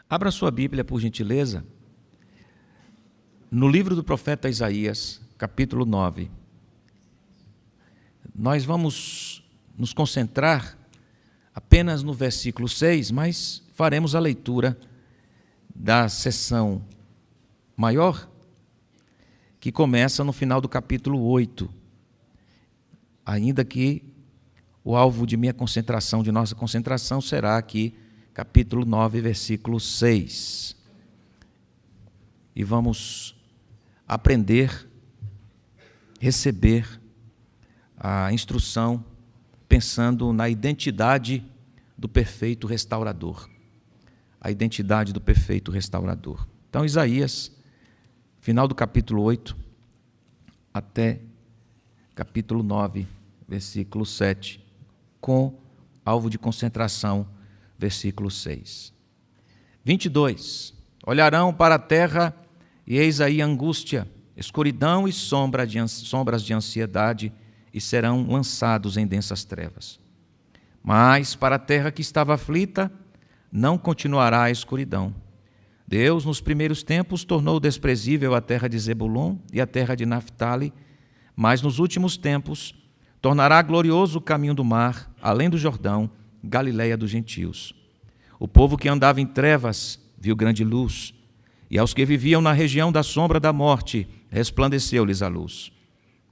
Abra sua Bíblia, por gentileza, no livro do profeta Isaías, capítulo 9. Nós vamos nos concentrar apenas no versículo 6, mas faremos a leitura da seção maior, que começa no final do capítulo 8, ainda que o alvo de minha concentração, de nossa concentração, será aqui, capítulo 9, versículo 6. E vamos aprender, receber a instrução, pensando na identidade do perfeito restaurador. A identidade do perfeito restaurador. Então, Isaías, final do capítulo 8, até capítulo 9, versículo 7, com alvo de concentração, versículo 6. 22. Olharão para a terra, e eis aí angústia, escuridão e sombras de ansiedade, e serão lançados em densas trevas. Mas para a terra que estava aflita, não continuará a escuridão. Deus, nos primeiros tempos, tornou desprezível a terra de Zebulon e a terra de Naftali, mas nos últimos tempos tornará glorioso o caminho do mar, além do Jordão, Galileia dos gentios. O povo que andava em trevas viu grande luz, e aos que viviam na região da sombra da morte, resplandeceu-lhes a luz.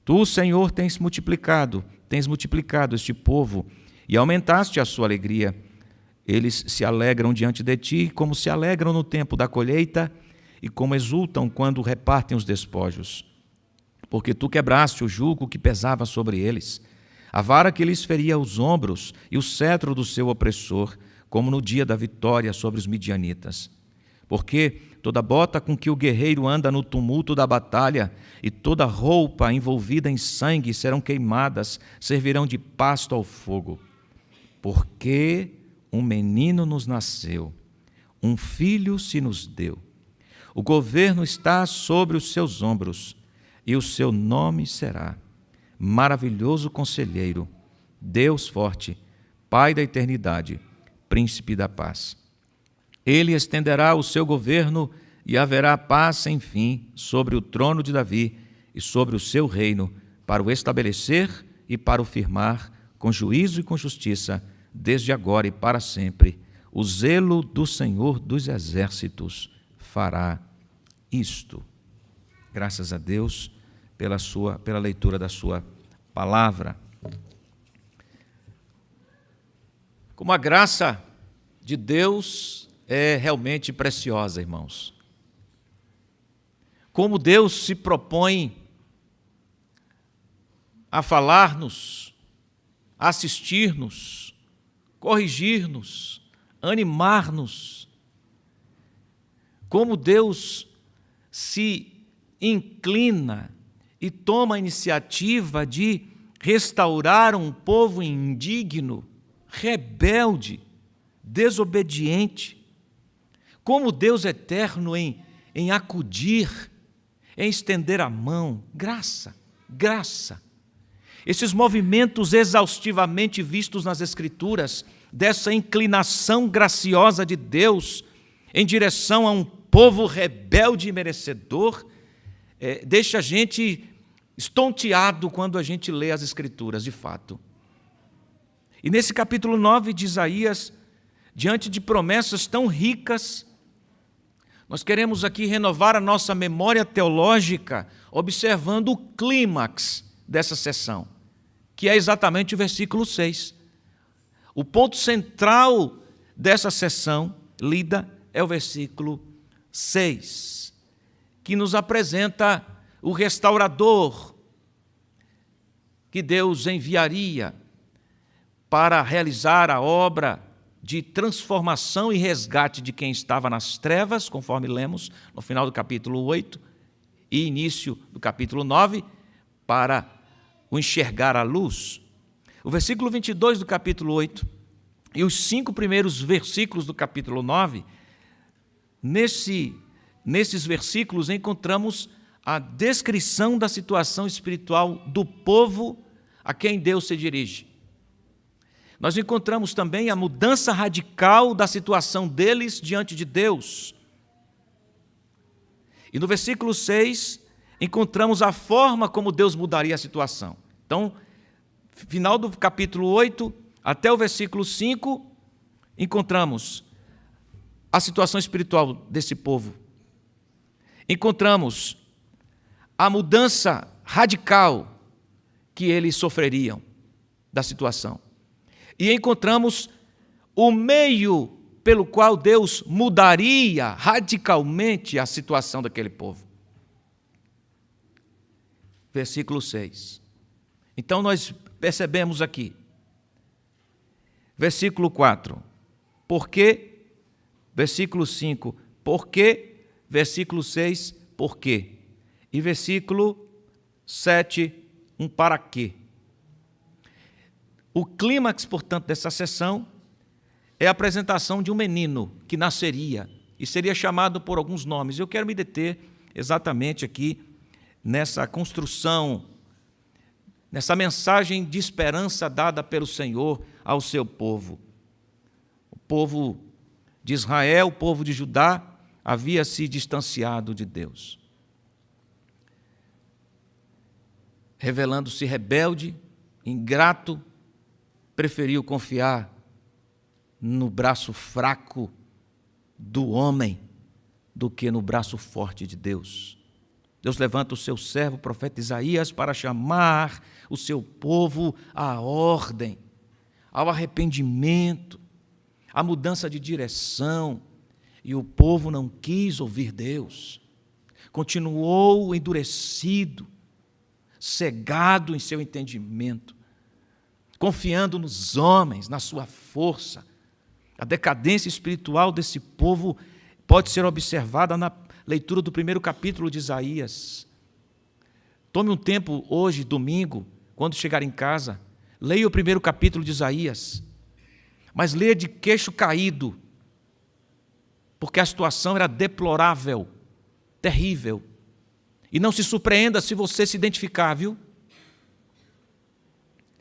Tu, Senhor, tens multiplicado este povo, e aumentaste a sua alegria. Eles se alegram diante de ti, como se alegram no tempo da colheita, e como exultam quando repartem os despojos. Porque tu quebraste o jugo que pesava sobre eles, a vara que lhes feria os ombros, e o cetro do seu opressor, como no dia da vitória sobre os midianitas. Porque toda bota com que o guerreiro anda no tumulto da batalha e toda roupa envolvida em sangue serão queimadas, servirão de pasto ao fogo. Porque um menino nos nasceu, um filho se nos deu. O governo está sobre os seus ombros, e o seu nome será Maravilhoso Conselheiro, Deus Forte, Pai da Eternidade, Príncipe da Paz. Ele estenderá o seu governo e haverá paz sem fim sobre o trono de Davi e sobre o seu reino, para o estabelecer e para o firmar, com juízo e com justiça, desde agora e para sempre. O zelo do Senhor dos Exércitos fará isto. Graças a Deus pela leitura da sua palavra. Como a graça de Deus é realmente preciosa, irmãos. Como Deus se propõe a falar-nos, a assistir-nos, corrigir-nos, animar-nos. Como Deus se inclina e toma a iniciativa de restaurar um povo indigno, rebelde, desobediente. Como Deus eterno em acudir, em estender a mão. Graça, graça. Esses movimentos exaustivamente vistos nas Escrituras, dessa inclinação graciosa de Deus em direção a um povo rebelde e merecedor, deixa a gente estonteado quando a gente lê as Escrituras, de fato. E nesse capítulo 9 de Isaías, diante de promessas tão ricas, nós queremos aqui renovar a nossa memória teológica, observando o clímax dessa sessão, que é exatamente o versículo 6. O ponto central dessa sessão lida é o versículo 6, que nos apresenta o restaurador que Deus enviaria para realizar a obra de transformação e resgate de quem estava nas trevas, conforme lemos no final do capítulo 8 e início do capítulo 9, para o enxergar à luz. O versículo 22 do capítulo 8 e os 5 primeiros versículos do capítulo 9, nesses versículos encontramos a descrição da situação espiritual do povo a quem Deus se dirige. nós encontramos também a mudança radical da situação deles diante de Deus. E no versículo 6, encontramos a forma como Deus mudaria a situação. Então, final do capítulo 8, até o versículo 5, encontramos a situação espiritual desse povo. Encontramos a mudança radical que eles sofreriam da situação. E encontramos o meio pelo qual Deus mudaria radicalmente a situação daquele povo. Versículo 6. Então nós percebemos aqui. Versículo 4. Por quê? Versículo 5. Por quê? Versículo 6. Por quê? E versículo 7. Um para quê? O clímax, portanto, dessa sessão é a apresentação de um menino que nasceria e seria chamado por alguns nomes. Eu quero me deter exatamente aqui nessa construção, nessa mensagem de esperança dada pelo Senhor ao seu povo. O povo de Israel, o povo de Judá, havia se distanciado de Deus, revelando-se rebelde, ingrato, preferiu confiar no braço fraco do homem do que no braço forte de Deus. Deus levanta o seu servo, o profeta Isaías, para chamar o seu povo à ordem, ao arrependimento, à mudança de direção. E o povo não quis ouvir Deus, continuou endurecido, cegado em seu entendimento, confiando nos homens, na sua força. A decadência espiritual desse povo pode ser observada na leitura do primeiro capítulo de Isaías. Tome um tempo hoje, domingo, quando chegar em casa, leia o primeiro capítulo de Isaías, mas leia de queixo caído, porque a situação era deplorável, terrível. E não se surpreenda se você se identificar, viu?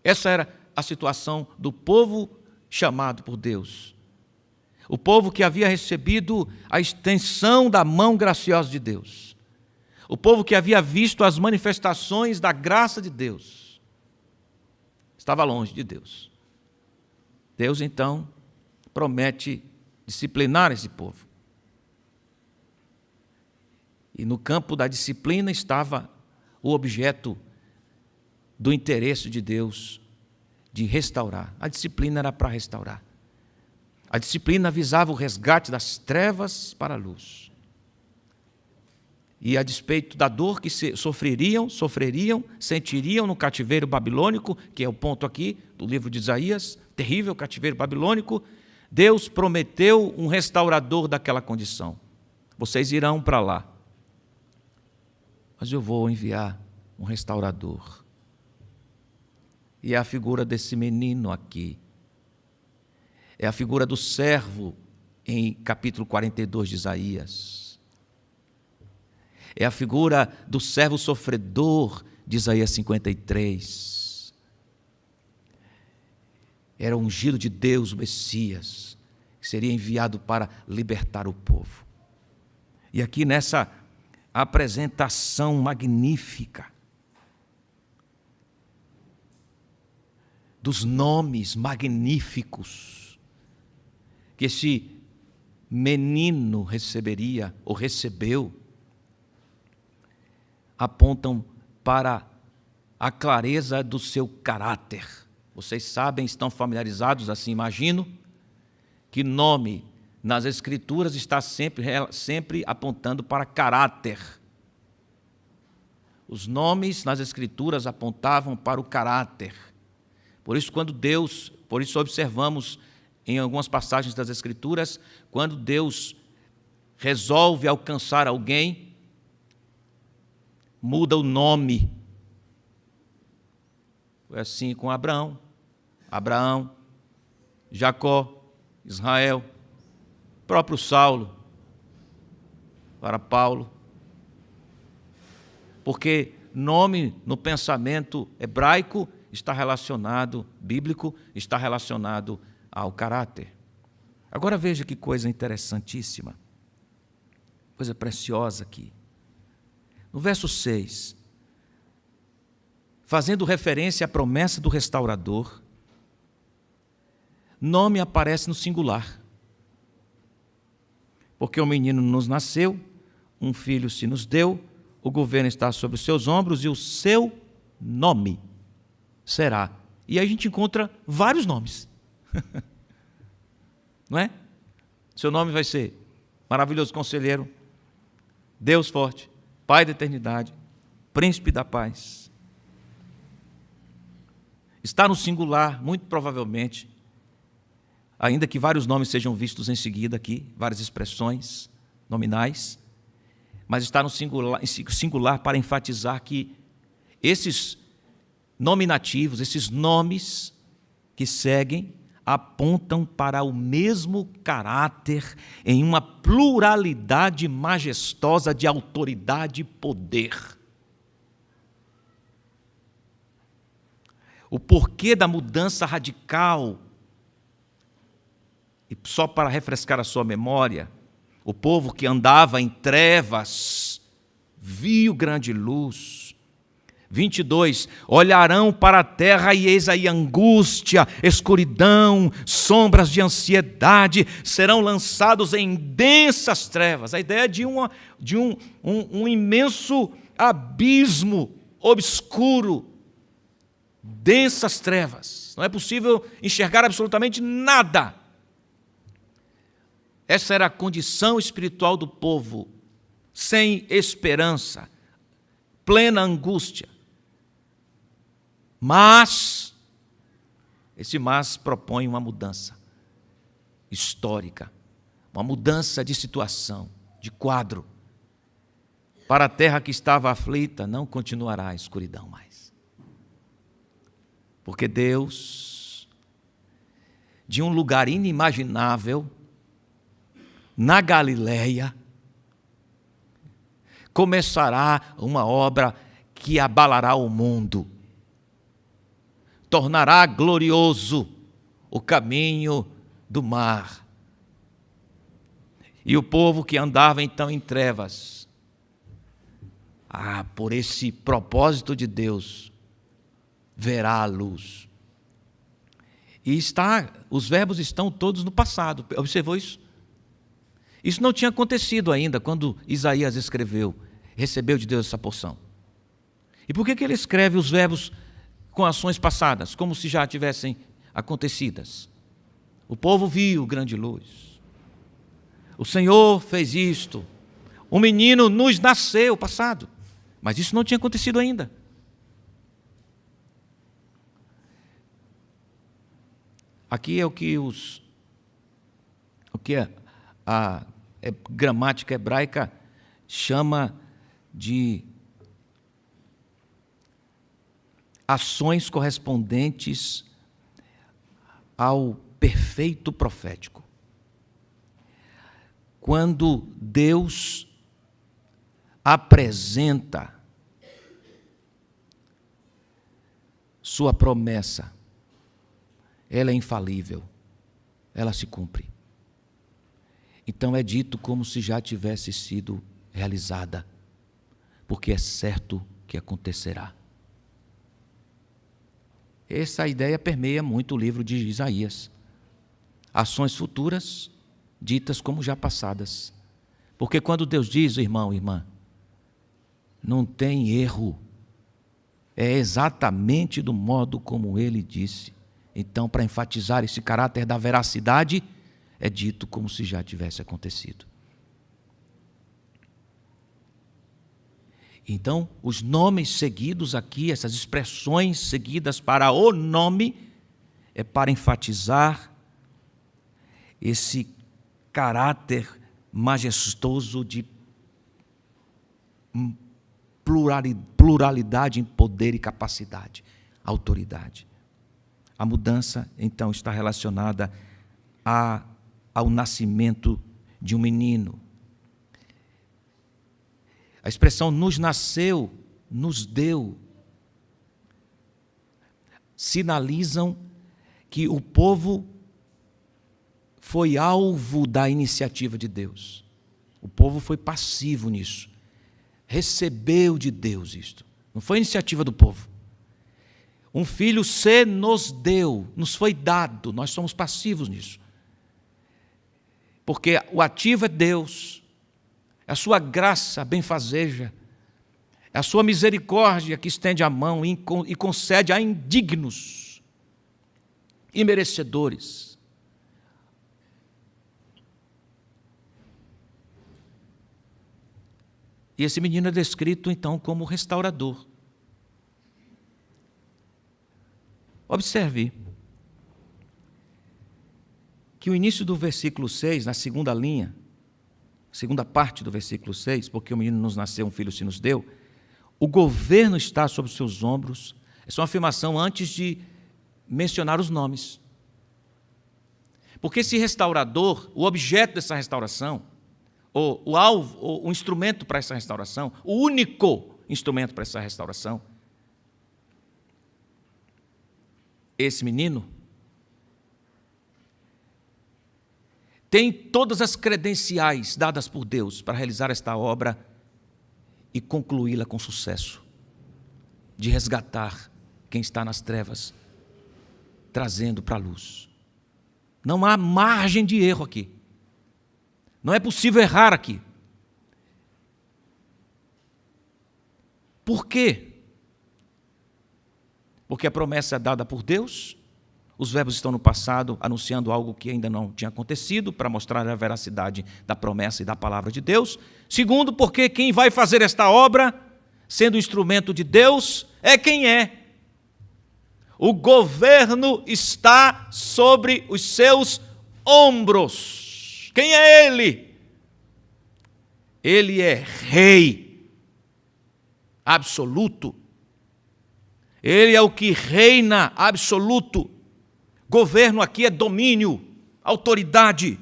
Essa era a situação do povo chamado por Deus. O povo que havia recebido a extensão da mão graciosa de Deus. O povo que havia visto as manifestações da graça de Deus. Estava longe de Deus. Deus, então, promete disciplinar esse povo. E no campo da disciplina estava o objeto do interesse de Deus de restaurar. A disciplina era para restaurar. A disciplina visava o resgate das trevas para a luz. E a despeito da dor que sofreriam, sentiriam no cativeiro babilônico, que é o ponto aqui do livro de Isaías, terrível cativeiro babilônico, Deus prometeu um restaurador daquela condição. Vocês irão para lá, mas eu vou enviar um restaurador. E é a figura desse menino aqui. É a figura do servo em capítulo 42 de Isaías. É a figura do servo sofredor de Isaías 53. Era o ungido de Deus, o Messias, que seria enviado para libertar o povo. E aqui nessa apresentação magnífica, dos nomes magníficos que esse menino receberia ou recebeu, apontam para a clareza do seu caráter. Vocês sabem, estão familiarizados, assim imagino, que nome nas Escrituras está sempre apontando para caráter. Os nomes nas Escrituras apontavam para o caráter. Por isso observamos em algumas passagens das Escrituras, quando Deus resolve alcançar alguém, muda o nome. Foi assim com Abraão, Jacó, Israel, próprio Saulo, para Paulo. Porque nome no pensamento hebraico está relacionado, bíblico, está relacionado ao caráter. Agora veja que coisa interessantíssima, coisa preciosa aqui. No verso 6, fazendo referência à promessa do restaurador, nome aparece no singular. Porque o menino nos nasceu, um filho se nos deu, o governo está sobre os seus ombros e o seu nome será. E aí a gente encontra vários nomes. Não é? Seu nome vai ser Maravilhoso Conselheiro, Deus Forte, Pai da Eternidade, Príncipe da Paz. Está no singular, muito provavelmente, ainda que vários nomes sejam vistos em seguida aqui, várias expressões nominais, mas está no singular para enfatizar que esses nominativos, esses nomes que seguem, apontam para o mesmo caráter em uma pluralidade majestosa de autoridade e poder. O porquê da mudança radical, e só para refrescar a sua memória, o povo que andava em trevas viu grande luz. 22, olharão para a terra e eis aí angústia, escuridão, sombras de ansiedade, serão lançados em densas trevas. A ideia de um imenso abismo obscuro, densas trevas. Não é possível enxergar absolutamente nada. Essa era a condição espiritual do povo, sem esperança, plena angústia. Mas, esse mas propõe uma mudança histórica, uma mudança de situação, de quadro. Para a terra que estava aflita, não continuará a escuridão mais. Porque Deus, de um lugar inimaginável, na Galileia, começará uma obra que abalará o mundo. Tornará glorioso o caminho do mar. E o povo que andava então em trevas, por esse propósito de Deus, verá a luz. E os verbos estão todos no passado. Observou isso? Isso não tinha acontecido ainda quando Isaías escreveu, recebeu de Deus essa porção. E por que ele escreve os verbos com ações passadas, como se já tivessem acontecidas? O povo viu grande luz. O Senhor fez isto. O menino nos nasceu, passado. Mas isso não tinha acontecido ainda. Aqui é o que a gramática hebraica chama de ações correspondentes ao perfeito profético. Quando Deus apresenta sua promessa, ela é infalível, ela se cumpre. Então é dito como se já tivesse sido realizada, porque é certo que acontecerá. Essa ideia permeia muito o livro de Isaías. Ações futuras, ditas como já passadas. Porque quando Deus diz, irmão, irmã, não tem erro. É exatamente do modo como Ele disse. Então, para enfatizar esse caráter da veracidade, é dito como se já tivesse acontecido. Então, os nomes seguidos aqui, essas expressões seguidas para o nome, é para enfatizar esse caráter majestoso de pluralidade em poder e capacidade, autoridade. A mudança, então, está relacionada ao nascimento de um menino. A expressão nos nasceu, nos deu. sinalizam que o povo foi alvo da iniciativa de Deus. O povo foi passivo nisso. Recebeu de Deus isto. Não foi iniciativa do povo. Um filho se nos deu, nos foi dado, nós somos passivos nisso. Porque o ativo é Deus, é a sua graça benfazeja, é a sua misericórdia que estende a mão e concede a indignos e merecedores. E esse menino é descrito então como restaurador. Observe que o início do versículo 6, na segunda linha, segunda parte do versículo 6, porque o menino nos nasceu, um filho se nos deu, o governo está sobre os seus ombros. Essa é uma afirmação antes de mencionar os nomes. Porque esse restaurador, o objeto dessa restauração, o alvo, o instrumento para essa restauração, o único instrumento para essa restauração, esse menino tem todas as credenciais dadas por Deus para realizar esta obra e concluí-la com sucesso, de resgatar quem está nas trevas, trazendo para a luz. Não há margem de erro aqui. Não é possível errar aqui. Por quê? Porque a promessa é dada por Deus, os verbos estão no passado anunciando algo que ainda não tinha acontecido, para mostrar a veracidade da promessa e da palavra de Deus. Segundo, porque quem vai fazer esta obra, sendo instrumento de Deus, é quem é. O governo está sobre os seus ombros. Quem é ele? Ele é rei absoluto. Ele é o que reina absoluto. Governo aqui é domínio, autoridade.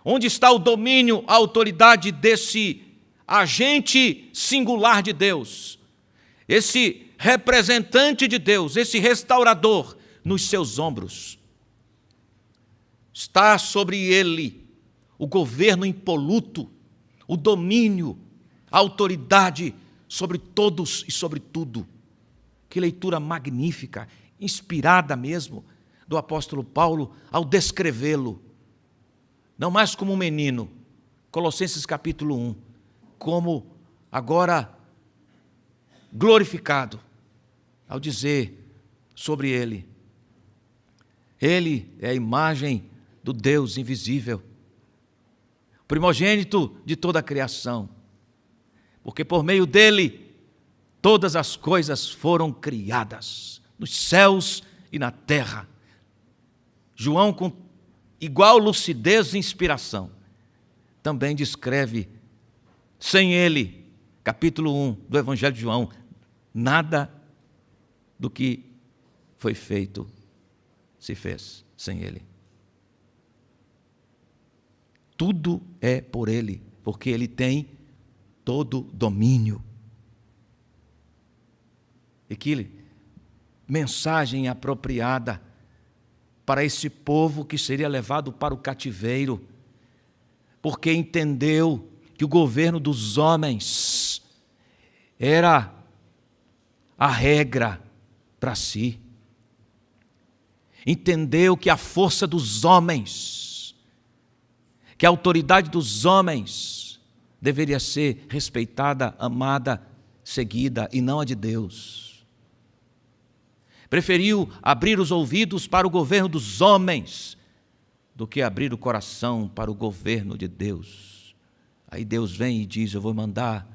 Onde está o domínio, a autoridade desse agente singular de Deus? Esse representante de Deus, esse restaurador, nos seus ombros. Está sobre ele o governo impoluto, o domínio, a autoridade sobre todos e sobre tudo. Que leitura magnífica, inspirada mesmo, do apóstolo Paulo ao descrevê-lo. Não mais como um menino, Colossenses capítulo 1, como agora glorificado, ao dizer sobre ele. Ele é a imagem do Deus invisível, primogênito de toda a criação, porque por meio dele todas as coisas foram criadas, nos céus e na terra. João, com igual lucidez e inspiração, também descreve, sem ele, capítulo 1 do Evangelho de João, nada do que foi feito se fez sem ele. Tudo é por ele, porque ele tem todo domínio. E que mensagem apropriada para esse povo que seria levado para o cativeiro, porque entendeu que o governo dos homens era a regra para si. Entendeu que a força dos homens, que a autoridade dos homens deveria ser respeitada, amada, seguida, e não a de Deus. Preferiu abrir os ouvidos para o governo dos homens do que abrir o coração para o governo de Deus. Aí Deus vem e diz: eu vou mandar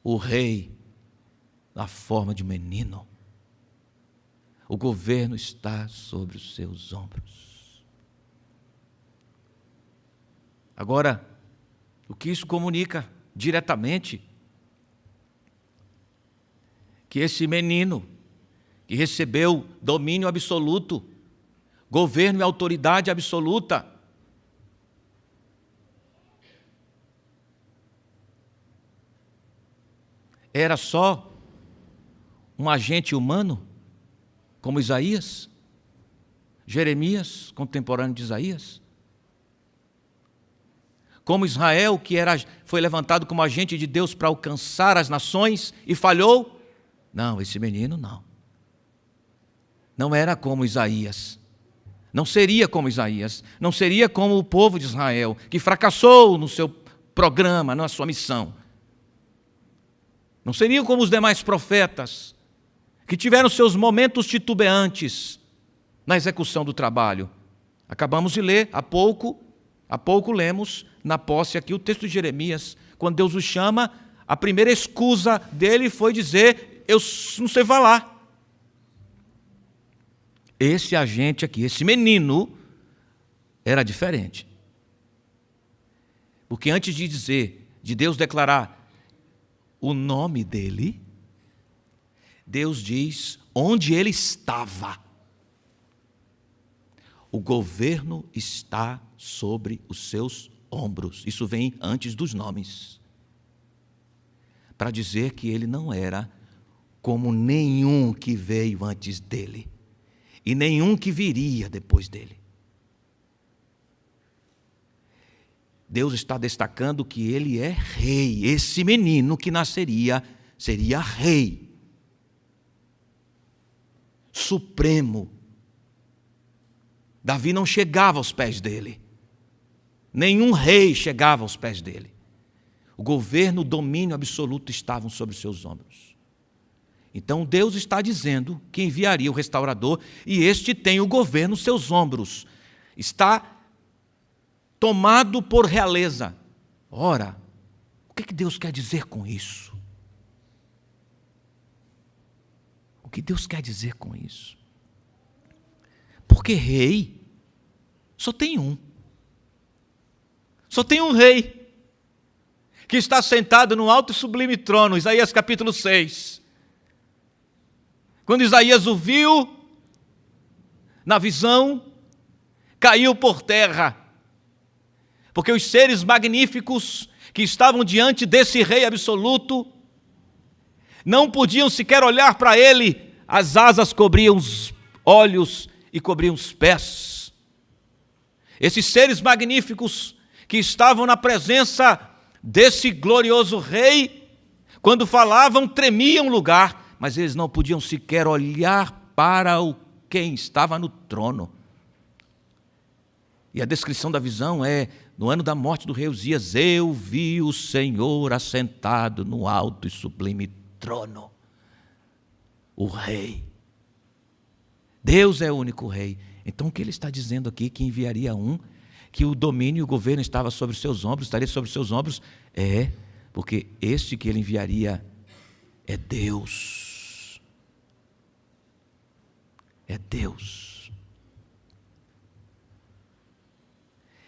o rei na forma de um menino. O governo está sobre os seus ombros. Agora, o que isso comunica diretamente? Que esse menino, que recebeu domínio absoluto, governo e autoridade absoluta, era só um agente humano, como Isaías, Jeremias, contemporâneo de Isaías, como Israel, que foi levantado como agente de Deus para alcançar as nações e falhou. Não, esse menino não. Não era como Isaías. Não seria como Isaías. Não seria como o povo de Israel, que fracassou no seu programa, na sua missão. Não seria como os demais profetas, que tiveram seus momentos titubeantes na execução do trabalho. Acabamos de ler há pouco lemos na posse aqui o texto de Jeremias, quando Deus o chama, a primeira excusa dele foi dizer: eu não sei falar. Esse agente aqui, esse menino, era diferente. Porque antes de dizer, de Deus declarar o nome dele, Deus diz onde ele estava. O governo está sobre os seus ombros. Isso vem antes dos nomes. Para dizer que ele não era como nenhum que veio antes dele. E nenhum que viria depois dele. Deus está destacando que ele é rei. Esse menino que nasceria seria rei. Supremo. Davi não chegava aos pés dele. Nenhum rei chegava aos pés dele. O governo, o domínio absoluto estavam sobre seus ombros. Então Deus está dizendo que enviaria o restaurador e este tem o governo nos seus ombros. Está tomado por realeza. Ora, o que Deus quer dizer com isso? O que Deus quer dizer com isso? Porque rei só tem um. Só tem um rei que está sentado no alto e sublime trono, Isaías capítulo 6. Quando Isaías o viu, na visão, caiu por terra, porque os seres magníficos que estavam diante desse rei absoluto não podiam sequer olhar para ele, as asas cobriam os olhos e cobriam os pés. Esses seres magníficos que estavam na presença desse glorioso rei, quando falavam, tremiam o lugar, mas eles não podiam sequer olhar para quem estava no trono. E a descrição da visão é: no ano da morte do rei Uzias, eu vi o Senhor assentado no alto e sublime trono. O rei. Deus é o único rei. Então o que ele está dizendo aqui? Que enviaria um, que o domínio e o governo estava sobre seus ombros, estaria sobre seus ombros? É, porque este que ele enviaria é Deus. É Deus.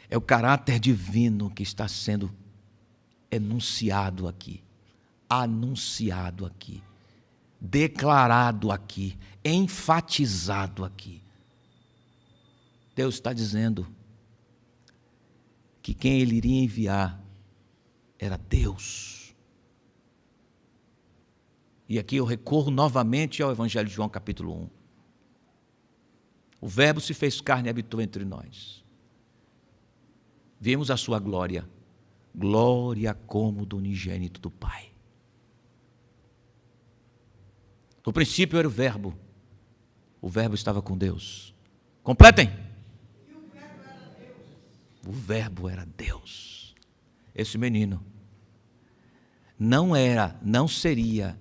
É o caráter divino que está sendo enunciado aqui, anunciado aqui, declarado aqui, enfatizado aqui. Deus está dizendo que quem ele iria enviar era Deus. E aqui eu recorro novamente ao Evangelho de João capítulo 1. O Verbo se fez carne e habitou entre nós. Vimos a sua glória, glória como do unigênito do Pai. No princípio era o Verbo estava com Deus. Completem. O Verbo era Deus. Esse menino não seria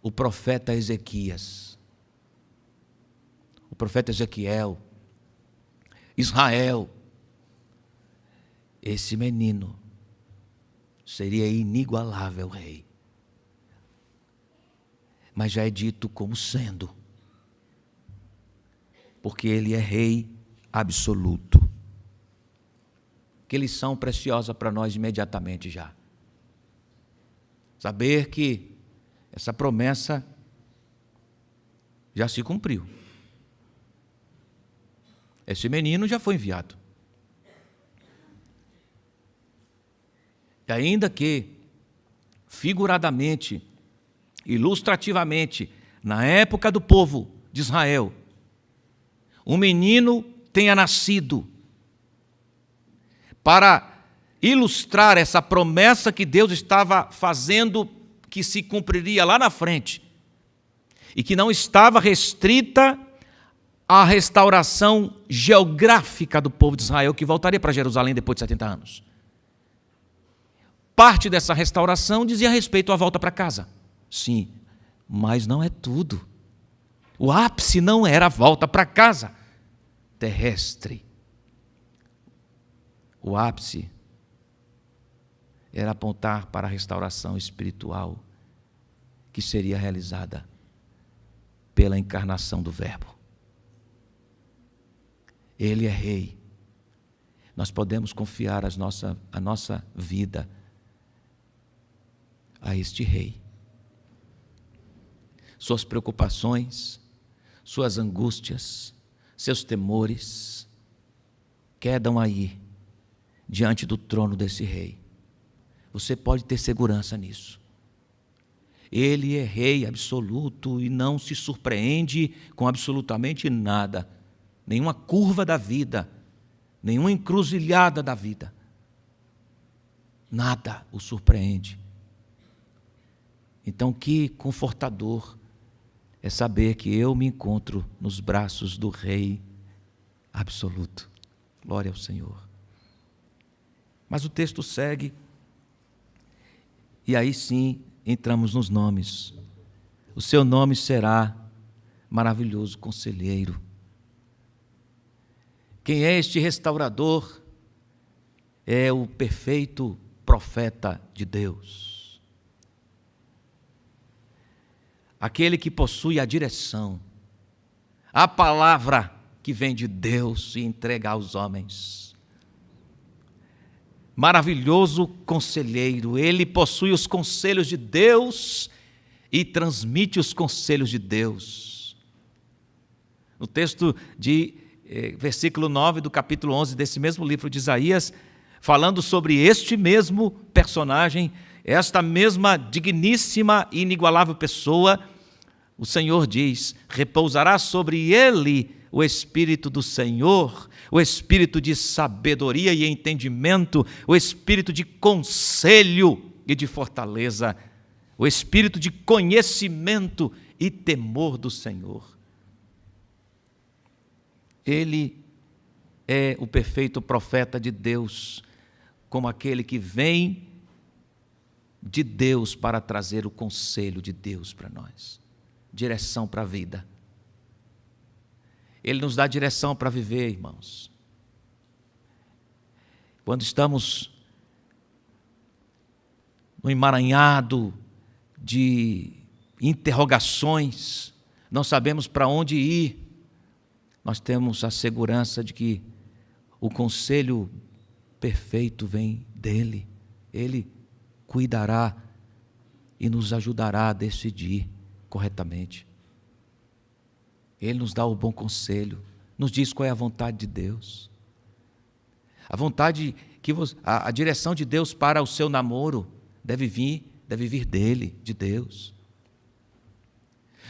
o profeta Ezequias, o profeta Ezequiel, Israel. Esse menino seria inigualável rei. Mas já é dito como sendo, porque ele é rei absoluto. Que lição preciosa para nós imediatamente já. Saber que essa promessa já se cumpriu. Esse menino já foi enviado. E ainda que, figuradamente, ilustrativamente, na época do povo de Israel, um menino tenha nascido, para ilustrar essa promessa que Deus estava fazendo, que se cumpriria lá na frente, e que não estava restrita à restauração geográfica do povo de Israel, que voltaria para Jerusalém depois de 70 anos. Parte dessa restauração dizia respeito à volta para casa. Sim, mas não é tudo. O ápice não era a volta para casa terrestre. O ápice era apontar para a restauração espiritual que seria realizada pela encarnação do Verbo. Ele é rei. Nós podemos confiar a nossa vida a este rei. Suas preocupações, suas angústias, seus temores quedam aí, diante do trono desse rei. Você pode ter segurança nisso. Ele é rei absoluto e não se surpreende com absolutamente nada. Nenhuma curva da vida, nenhuma encruzilhada da vida. Nada o surpreende. Então, que confortador é saber que eu me encontro nos braços do Rei absoluto. Glória ao Senhor. Mas o texto segue, e aí sim entramos nos nomes. O seu nome será Maravilhoso Conselheiro. Quem é este restaurador? É o perfeito profeta de Deus. Aquele que possui a direção, a palavra que vem de Deus e entrega aos homens. Maravilhoso conselheiro, ele possui os conselhos de Deus e transmite os conselhos de Deus. No texto de versículo 9 do capítulo 11 desse mesmo livro de Isaías, falando sobre este mesmo personagem, esta mesma digníssima e inigualável pessoa, o Senhor diz: repousará sobre ele o Espírito do Senhor, o Espírito de sabedoria e entendimento, o Espírito de conselho e de fortaleza, o Espírito de conhecimento e temor do Senhor. Ele é o perfeito profeta de Deus, como aquele que vem de Deus para trazer o conselho de Deus para nós, direção para a vida. Ele nos dá direção para viver, irmãos. Quando estamos no emaranhado de interrogações, não sabemos para onde ir, nós temos a segurança de que o conselho perfeito vem dele. Ele cuidará e nos ajudará a decidir corretamente. Ele nos dá o bom conselho, nos diz qual é a vontade de Deus. A vontade, a direção de Deus para o seu namoro deve vir dele, de Deus.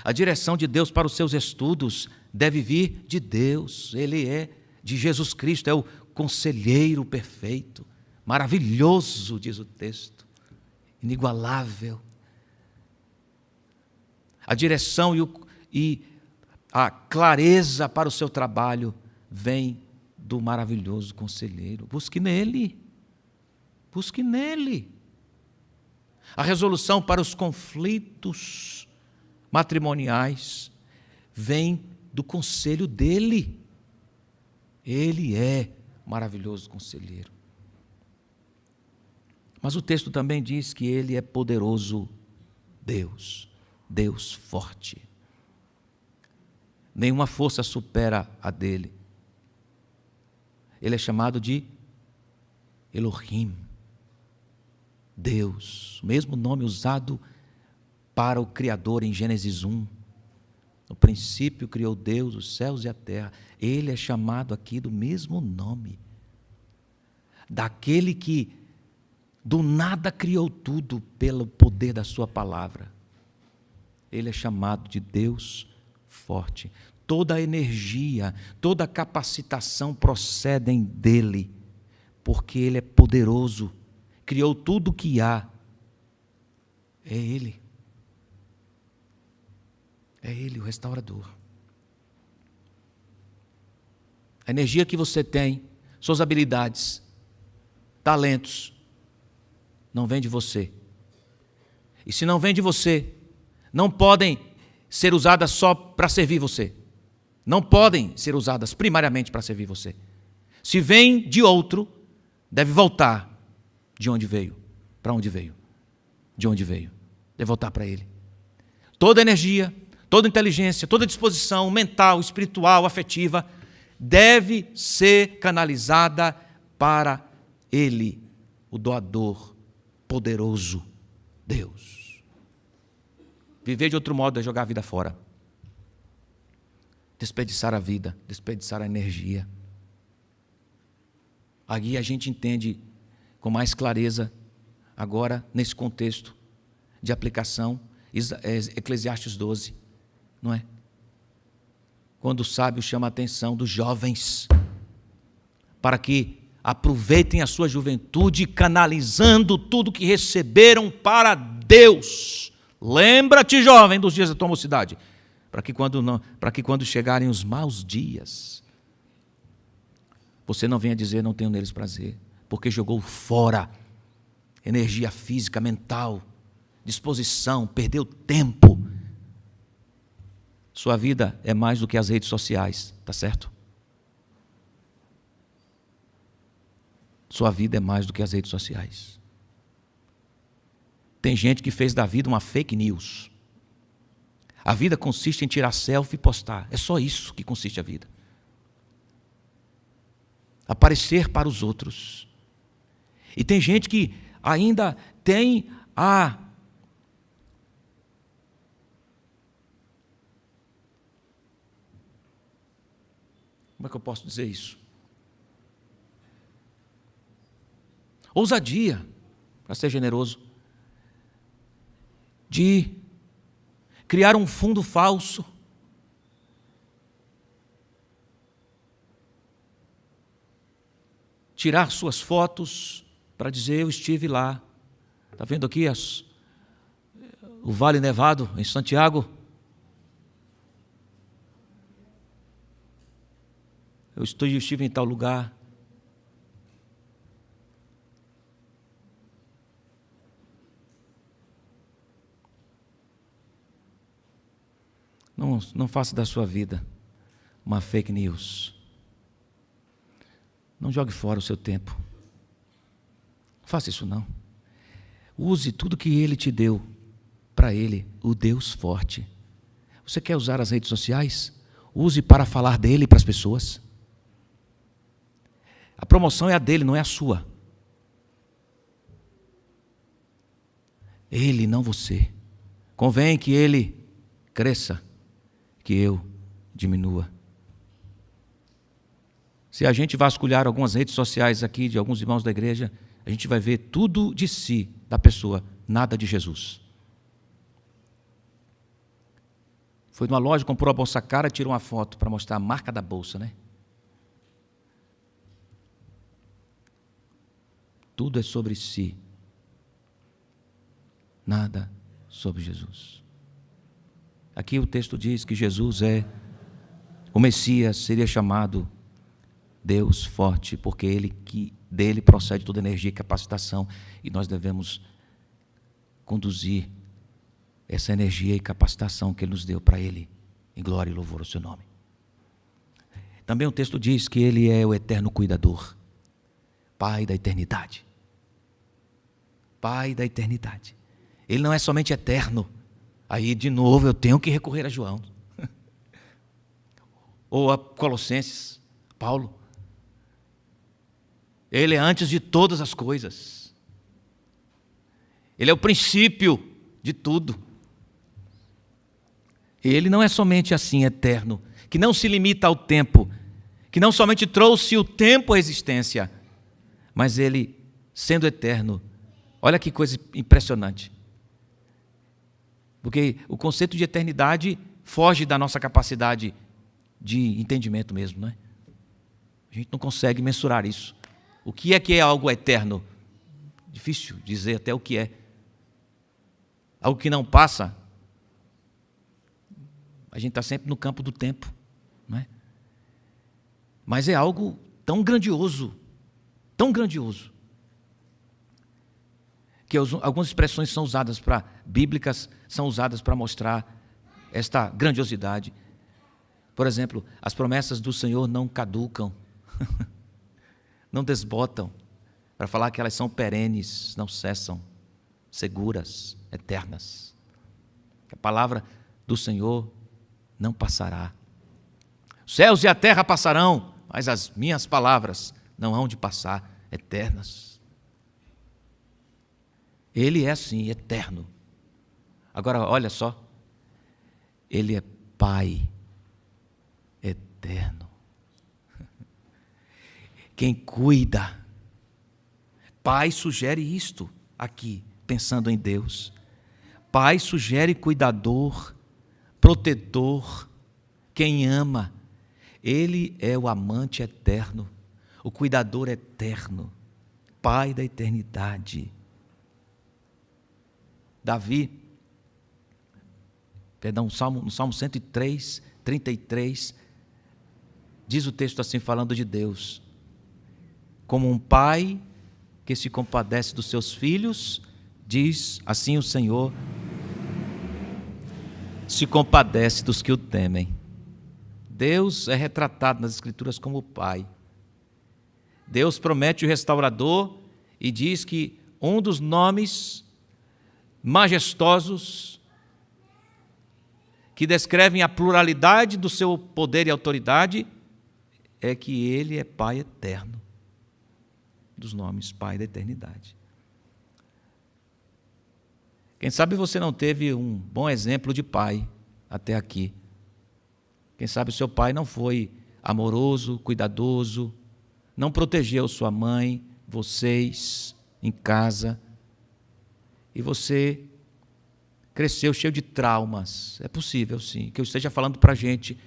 A direção de Deus para os seus estudos deve vir de Deus. Ele é de Jesus Cristo, é o conselheiro perfeito, maravilhoso, diz o texto, inigualável. A direção e a clareza para o seu trabalho vem do maravilhoso conselheiro. Busque nele. Busque nele. A resolução para os conflitos matrimoniais vem do conselho dele. Ele é maravilhoso conselheiro. Mas o texto também diz que ele é poderoso Deus, Deus forte. Nenhuma força supera a dele. Ele é chamado de Elohim, Deus, o mesmo nome usado para o Criador em Gênesis 1. No princípio criou Deus os céus e a terra. Ele é chamado aqui do mesmo nome, daquele que do nada criou tudo pelo poder da sua palavra. Ele é chamado de Deus forte. Toda a energia, toda a capacitação procedem dele, porque ele é poderoso, criou tudo o que há. É ele. É ele, o restaurador. A energia que você tem, suas habilidades, talentos, não vem de você. E se não vem de você, não podem ser usadas só para servir você. Não podem ser usadas primariamente para servir você. Se vem de outro, deve voltar de onde veio. Para onde veio? De onde veio? Deve voltar para ele. Toda energia, toda inteligência, toda disposição mental, espiritual, afetiva, deve ser canalizada para ele, o doador poderoso, Deus. Viver de outro modo é jogar a vida fora. Desperdiçar a vida, desperdiçar a energia. Aí a gente entende com mais clareza, agora, nesse contexto de aplicação, Eclesiastes 12, não é? Quando o sábio chama a atenção dos jovens, para que aproveitem a sua juventude, canalizando tudo que receberam para Deus. Lembra-te, jovem, dos dias da tua mocidade, para que quando chegarem os maus dias, você não venha dizer não tenho neles prazer, porque jogou fora energia física, mental, disposição, perdeu tempo. Sua vida é mais do que as redes sociais, tá certo? Sua vida é mais do que as redes sociais. Tem gente que fez da vida uma fake news. A vida consiste em tirar selfie e postar. É só isso que consiste a vida. Aparecer para os outros. E tem gente que ainda tem a como é que eu posso dizer isso? Ousadia, para ser generoso, de criar um fundo falso, tirar suas fotos para dizer eu estive lá. Está vendo aqui o Vale Nevado em Santiago? Eu estive em tal lugar. Não faça da sua vida uma fake news. Não jogue fora o seu tempo. Não faça isso não. Use tudo que Ele te deu para Ele, o Deus forte. Você quer usar as redes sociais? Use para falar dele para as pessoas. A promoção é a dele, não é a sua. Ele, não você. Convém que ele cresça, que eu diminua. Se a gente vasculhar algumas redes sociais aqui de alguns irmãos da igreja, a gente vai ver tudo de si, da pessoa, nada de Jesus. Foi numa loja, comprou a bolsa cara, tirou uma foto para mostrar a marca da bolsa, né? Tudo é sobre si. Nada sobre Jesus. Aqui o texto diz que Jesus é o Messias, seria chamado Deus forte, porque dele procede toda energia e capacitação, e nós devemos conduzir essa energia e capacitação que Ele nos deu para Ele, em glória e louvor ao seu nome. Também o texto diz que Ele é o eterno cuidador, Pai da eternidade. Pai da eternidade. Ele não é somente eterno. Aí, de novo, eu tenho que recorrer a João. Ou a Colossenses, Paulo. Ele é antes de todas as coisas. Ele é o princípio de tudo. Ele não é somente assim eterno, que não se limita ao tempo, que não somente trouxe o tempo à existência, mas Ele, sendo eterno, olha que coisa impressionante. Porque o conceito de eternidade foge da nossa capacidade de entendimento mesmo, não é? A gente não consegue mensurar isso. O que é algo eterno? Difícil dizer até o que é. Algo que não passa, a gente está sempre no campo do tempo, não é? Mas é algo tão grandioso, que algumas expressões são usadas bíblicas, são usadas para mostrar esta grandiosidade. Por exemplo, as promessas do Senhor não caducam, não desbotam, para falar que elas são perenes, não cessam, seguras, eternas. A palavra do Senhor não passará. Os céus e a terra passarão, mas as minhas palavras não hão de passar, eternas. Ele é assim, eterno. Agora, olha só, Ele é Pai eterno. Quem cuida. Pai sugere isto aqui, pensando em Deus. Pai sugere cuidador, protetor, quem ama. Ele é o amante eterno, o cuidador eterno, Pai da eternidade. Davi, no Salmo 103, 33, diz o texto assim, falando de Deus: como um pai que se compadece dos seus filhos, diz assim o Senhor, se compadece dos que o temem. Deus é retratado nas Escrituras como Pai. Deus promete o restaurador e diz que um dos nomes majestosos que descrevem a pluralidade do seu poder e autoridade é que Ele é Pai eterno. Dos nomes Pai da eternidade. Quem sabe você não teve um bom exemplo de pai até aqui. Quem sabe o seu pai não foi amoroso, cuidadoso, não protegeu sua mãe, vocês, em casa, e você cresceu cheio de traumas. É possível, sim, que eu esteja falando para a gente,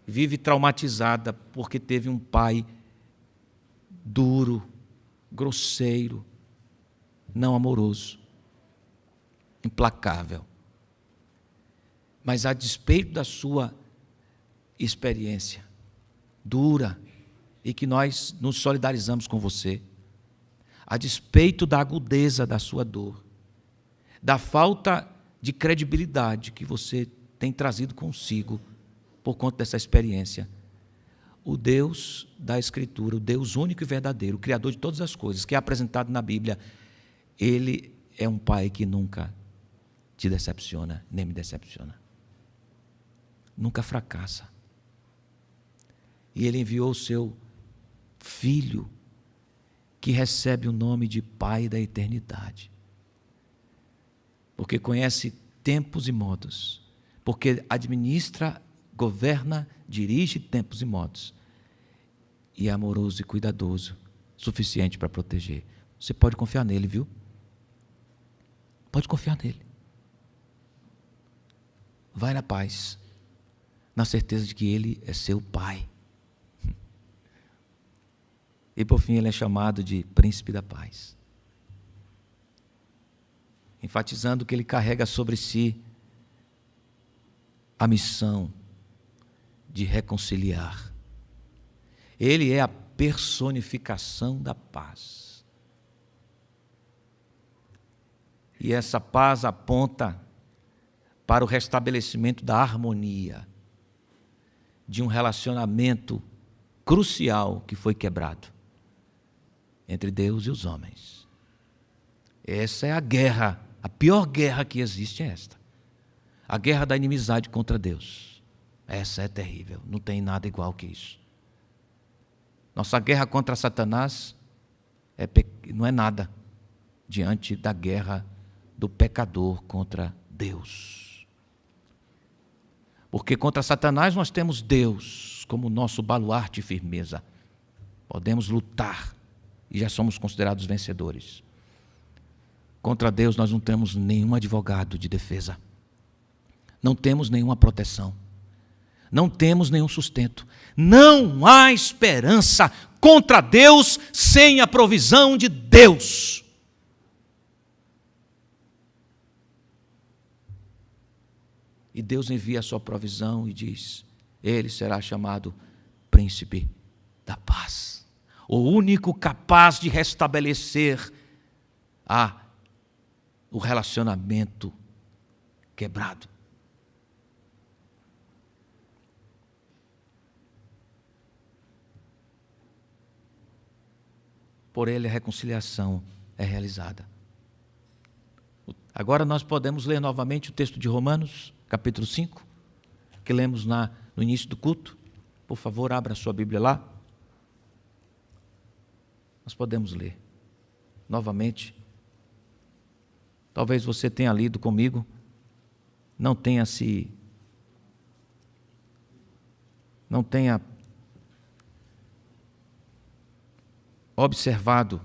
vive traumatizada porque teve um pai duro, grosseiro, não amoroso, implacável. Mas a despeito da sua experiência dura, e que nós nos solidarizamos com você, a despeito da agudeza da sua dor, da falta de credibilidade que você tem trazido consigo por conta dessa experiência, o Deus da Escritura, o Deus único e verdadeiro, o Criador de todas as coisas, que é apresentado na Bíblia, Ele é um Pai que nunca te decepciona, nem me decepciona. Nunca fracassa. E Ele enviou o seu Filho, que recebe o nome de Pai da eternidade. Porque conhece tempos e modos. Porque administra, governa, dirige tempos e modos. E é amoroso e cuidadoso, suficiente para proteger. Você pode confiar nele, viu? Pode confiar nele. Vai na paz, na certeza de que Ele é seu Pai. E por fim Ele é chamado de Príncipe da Paz, enfatizando que Ele carrega sobre si a missão de reconciliar. Ele é a personificação da paz. E essa paz aponta para o restabelecimento da harmonia, de um relacionamento crucial que foi quebrado entre Deus e os homens. Essa é a guerra, a pior guerra que existe é esta. A guerra da inimizade contra Deus. Essa é terrível, não tem nada igual que isso. Nossa guerra contra Satanás não é nada diante da guerra do pecador contra Deus. Porque contra Satanás nós temos Deus como nosso baluarte e firmeza. Podemos lutar e já somos considerados vencedores. Contra Deus nós não temos nenhum advogado de defesa. Não temos nenhuma proteção. Não temos nenhum sustento. Não há esperança contra Deus sem a provisão de Deus. E Deus envia a sua provisão e diz: ele será chamado príncipe da paz. O único capaz de restabelecer o relacionamento quebrado. Por ele a reconciliação é realizada. Agora nós podemos ler novamente o texto de Romanos, capítulo 5, que lemos no início do culto. Por favor, abra a sua Bíblia lá. Nós podemos ler novamente. Talvez você tenha lido comigo, não tenha observado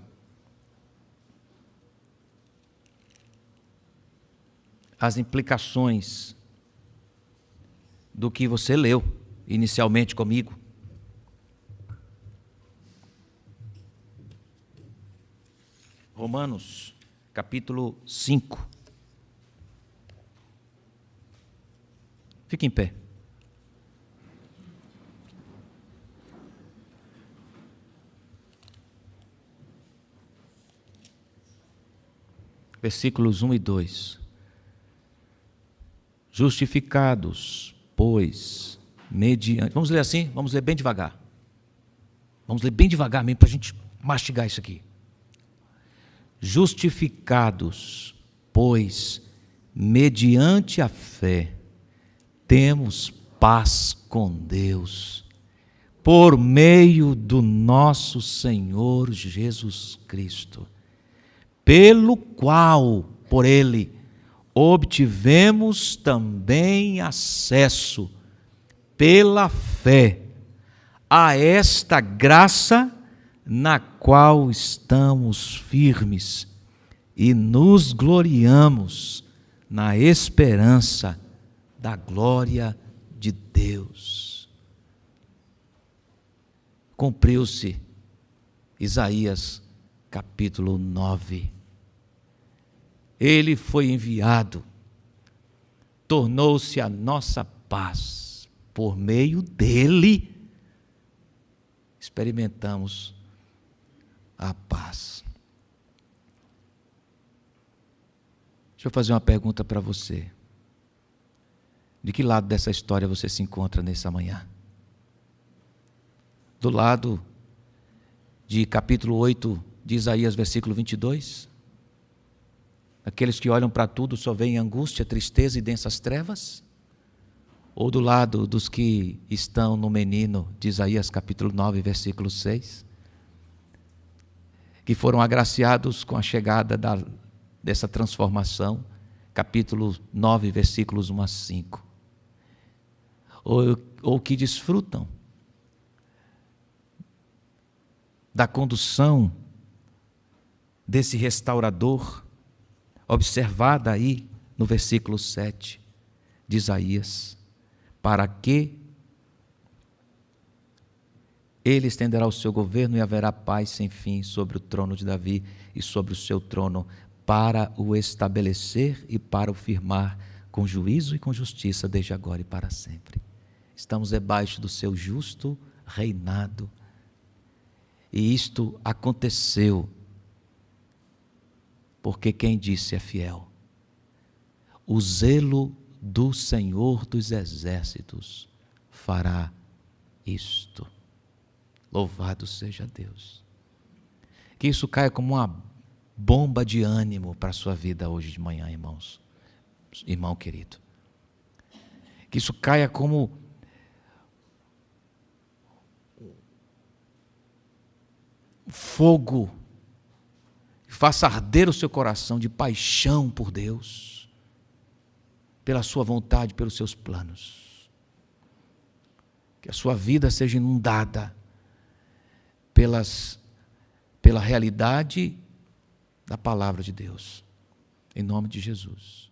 as implicações do que você leu inicialmente comigo. Romanos, capítulo 5. Fique em pé. Versículos 1 e 2. Justificados, pois, mediante... Vamos ler assim? Vamos ler bem devagar. Vamos ler bem devagar mesmo para a gente mastigar isso aqui. Justificados, pois, mediante a fé, temos paz com Deus, por meio do nosso Senhor Jesus Cristo, pelo qual, por ele, obtivemos também acesso, pela fé, a esta graça na qual estamos firmes e nos gloriamos na esperança da glória de Deus. Cumpriu-se Isaías capítulo 9. Ele foi enviado, tornou-se a nossa paz. Por meio dele, experimentamos a paz. Deixa eu fazer uma pergunta para você. De que lado dessa história você se encontra nessa manhã? Do lado de capítulo 8 de Isaías, versículo 22? Aqueles que olham para tudo só veem angústia, tristeza e densas trevas? Ou do lado dos que estão no menino de Isaías capítulo 9, versículo 6? Que foram agraciados com a chegada dessa transformação, capítulo 9, versículos 1 a 5. Ou que desfrutam da condução desse restaurador, observada aí no versículo 7 de Isaías, para que ele estenderá o seu governo e haverá paz sem fim sobre o trono de Davi e sobre o seu trono, para o estabelecer e para o firmar com juízo e com justiça desde agora e para sempre. Estamos debaixo do seu justo reinado. E isto aconteceu porque quem disse é fiel. O zelo do Senhor dos Exércitos fará isto. Louvado seja Deus. Que isso caia como uma bomba de ânimo para a sua vida hoje de manhã, irmãos. Irmão querido. Que isso caia como fogo, faça arder o seu coração de paixão por Deus, pela sua vontade, pelos seus planos. Que a sua vida seja inundada pela realidade da palavra de Deus, em nome de Jesus.